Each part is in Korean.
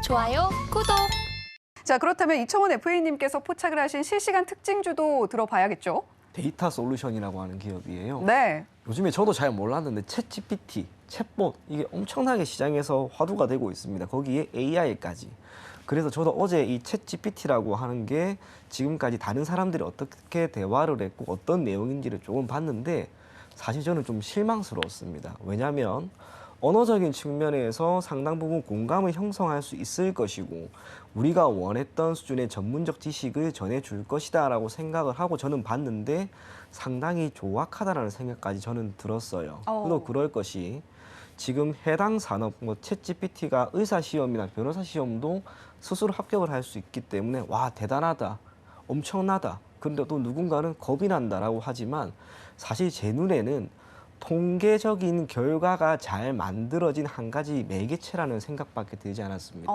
좋아요, 구독. 자, 그렇다면 이청원 FA님께서 포착을 하신 실시간 특징주도 들어봐야겠죠? 데이터 솔루션이라고 하는 기업이에요. 네. 요즘에 저도 잘 몰랐는데 챗GPT, 챗봇 이게 엄청나게 시장에서 화두가 되고 있습니다. 거기에 AI까지. 그래서 저도 어제 이 챗GPT라고 하는 게 지금까지 다른 사람들이 어떻게 대화를 했고 어떤 내용인지를 조금 봤는데 사실 저는 좀 실망스러웠습니다. 왜냐하면 언어적인 측면에서 상당 부분 공감을 형성할 수 있을 것이고 우리가 원했던 수준의 전문적 지식을 전해줄 것이다라고 생각을 하고 저는 봤는데 상당히 조악하다라는 생각까지 저는 들었어요. 또 그럴 것이 지금 해당 산업, 챗GPT가 의사 시험이나 변호사 시험도 스스로 합격을 할 수 있기 때문에 와 대단하다, 엄청나다. 그런데 또 누군가는 겁이 난다라고 하지만 사실 제 눈에는 통계적인 결과가 잘 만들어진 한 가지 매개체라는 생각밖에 들지 않았습니다.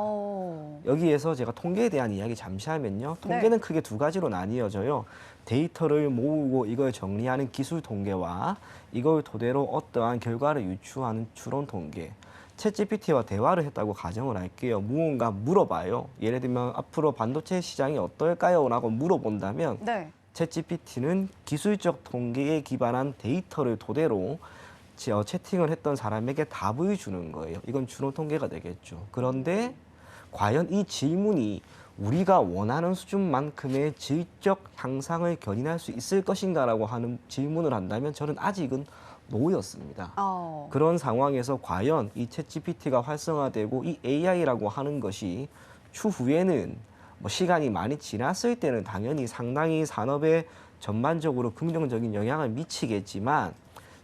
여기에서 제가 통계에 대한 이야기 잠시 하면요. 통계는 크게 두 가지로 나뉘어져요. 데이터를 모으고 이걸 정리하는 기술 통계와 이걸 토대로 어떠한 결과를 유추하는 추론 통계. 챗GPT와 대화를 했다고 가정을 할게요. 무언가 물어봐요. 예를 들면 앞으로 반도체 시장이 어떨까요? 라고 물어본다면 챗GPT는 기술적 통계에 기반한 데이터를 토대로 채팅을 했던 사람에게 답을 주는 거예요. 이건 추론 통계가 되겠죠. 그런데 과연 이 질문이 우리가 원하는 수준만큼의 질적 향상을 견인할 수 있을 것인가라고 하는 질문을 한다면 저는 아직은 노였습니다. 그런 상황에서 과연 이 챗GPT가 활성화되고 이 AI라고 하는 것이 추후에는 시간이 많이 지났을 때는 당연히 상당히 산업에 전반적으로 긍정적인 영향을 미치겠지만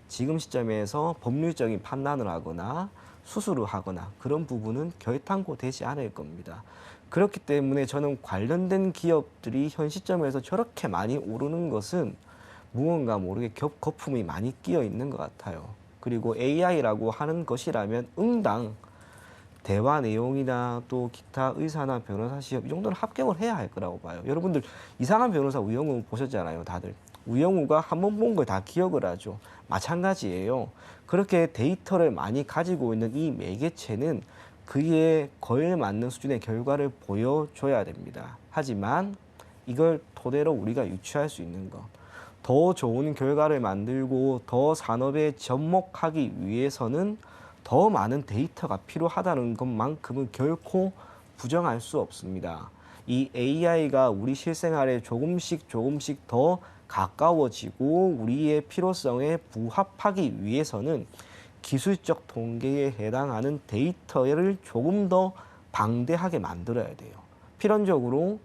지금 시점에서 법률적인 판단을 하거나 수술을 하거나 그런 부분은 결탄코 되지 않을 겁니다. 그렇기 때문에 저는 관련된 기업들이 현 시점에서 저렇게 많이 오르는 것은 무언가 모르게 거품이 많이 끼어 있는 것 같아요. 그리고 AI라고 하는 것이라면 응당 대화 내용이나 또 기타 의사나 변호사 시험 이 정도는 합격을 해야 할 거라고 봐요. 여러분들 이상한 변호사 우영우 보셨잖아요, 다들. 우영우가 한 번 본 걸 다 기억을 하죠. 마찬가지예요. 그렇게 데이터를 많이 가지고 있는 이 매개체는 그에 걸맞는 수준의 결과를 보여줘야 됩니다. 하지만 이걸 토대로 우리가 유추할 수 있는 것, 더 좋은 결과를 만들고 더 산업에 접목하기 위해서는 더 많은 데이터가 필요하다는 것만큼은 결코 부정할 수 없습니다. 이 AI가 우리 실생활에 조금씩 더 가까워지고 우리의 필요성에 부합하기 위해서는 기술적 통계에 해당하는 데이터를 조금 더 방대하게 만들어야 돼요. 필연적으로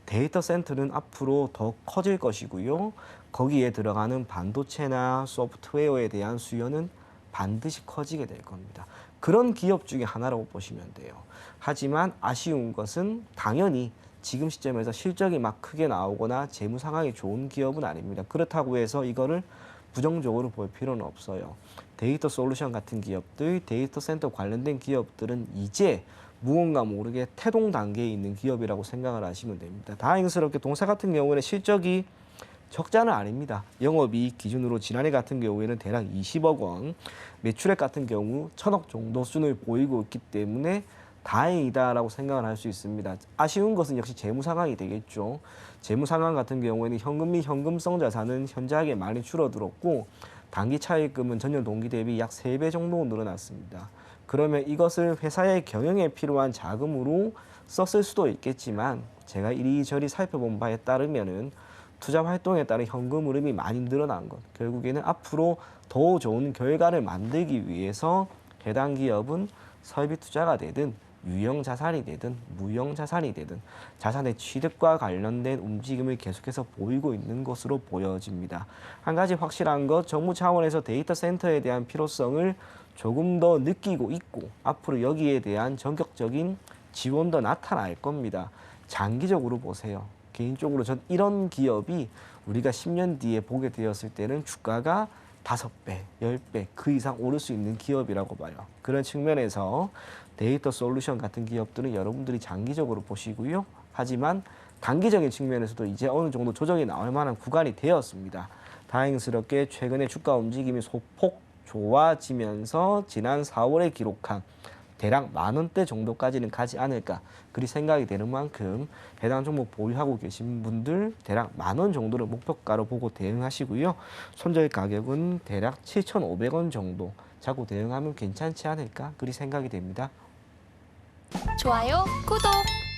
데이터 센터는 앞으로 더 커질 것이고요. 거기에 들어가는 반도체나 소프트웨어에 대한 수요는 반드시 커지게 될 겁니다. 그런 기업 중에 하나라고 보시면 돼요. 하지만 아쉬운 것은 당연히 지금 시점에서 실적이 막 크게 나오거나 재무 상황이 좋은 기업은 아닙니다. 그렇다고 해서 이거를 부정적으로 볼 필요는 없어요. 데이터 솔루션 같은 기업들, 데이터 센터 관련된 기업들은 이제 무언가 모르게 태동 단계에 있는 기업이라고 생각을 하시면 됩니다. 다행스럽게 동사 같은 경우에는 실적이 적자는 아닙니다. 영업이익 기준으로 지난해 같은 경우에는 대략 20억 원, 매출액 같은 경우 1,000억 정도 수준을 보이고 있기 때문에 다행이다라고 생각을 할 수 있습니다. 아쉬운 것은 역시 재무 상황이 되겠죠. 재무 상황 같은 경우에는 현금 및 현금성 자산은 현저하게 많이 줄어들었고 단기 차입금은 전년 동기 대비 약 3배 정도 늘어났습니다. 그러면 이것을 회사의 경영에 필요한 자금으로 썼을 수도 있겠지만 제가 이리저리 살펴본 바에 따르면은 투자 활동에 따른 현금 흐름이 많이 늘어난 것, 결국에는 앞으로 더 좋은 결과를 만들기 위해서 해당 기업은 설비 투자가 되든 유형 자산이 되든 무형 자산이 되든 자산의 취득과 관련된 움직임을 계속해서 보이고 있는 것으로 보여집니다. 한 가지 확실한 것, 정부 차원에서 데이터 센터에 대한 필요성을 조금 더 느끼고 있고 앞으로 여기에 대한 전격적인 지원도 나타날 겁니다. 장기적으로 보세요. 개인적으로 전 이런 기업이 우리가 10년 뒤에 보게 되었을 때는 주가가 5배, 10배 그 이상 오를 수 있는 기업이라고 봐요. 그런 측면에서 데이터 솔루션 같은 기업들은 여러분들이 장기적으로 보시고요. 하지만 단기적인 측면에서도 이제 어느 정도 조정이 나올 만한 구간이 되었습니다. 다행스럽게 최근에 주가 움직임이 소폭 좋아지면서 지난 4월에 기록한 대략 10,000원대 정도까지는 가지 않을까 그리 생각이 되는 만큼 해당 종목 보유하고 계신 분들 대략 10,000원 정도를 목표가로 보고 대응하시고요. 손절 가격은 대략 7,500원 정도 자고 대응하면 괜찮지 않을까 그리 생각이 됩니다. 좋아요, 구독!